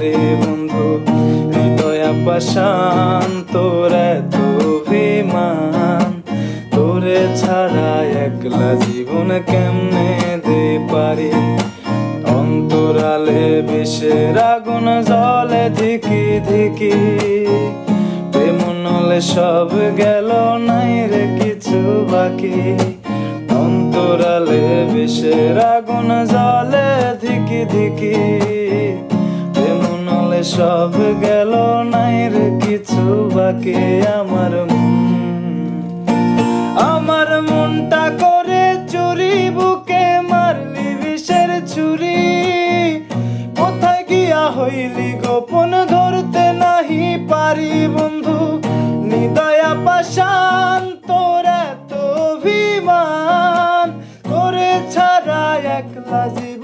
পারি বন্ধু। হৃদয় পাষাণ তোর এত অভিমান, তোরে ছাড়া একলা জীবন কেমনে দে পারি। অন্তরালে বিষের আগুন জ্বলে ধিকি ধিকি, প্রেমনলে সব গেল নাই রে কিছু বাকি। অন্তরালে বিষের আগুন জ্বলে ধিকি ধিকি, প্রেমনলে সব গেল নাই রে কিছু বাকি। আমার মনটা করে চুরি, বুকে মারলি বিষের ছুরি। কোথায় গিয়া হইলি গোপন ধরতে নাহি পারি বন্ধু। হৃদয় পাষাণ তোর এত অভিমান, তোরে ছাড়া একলা জীবন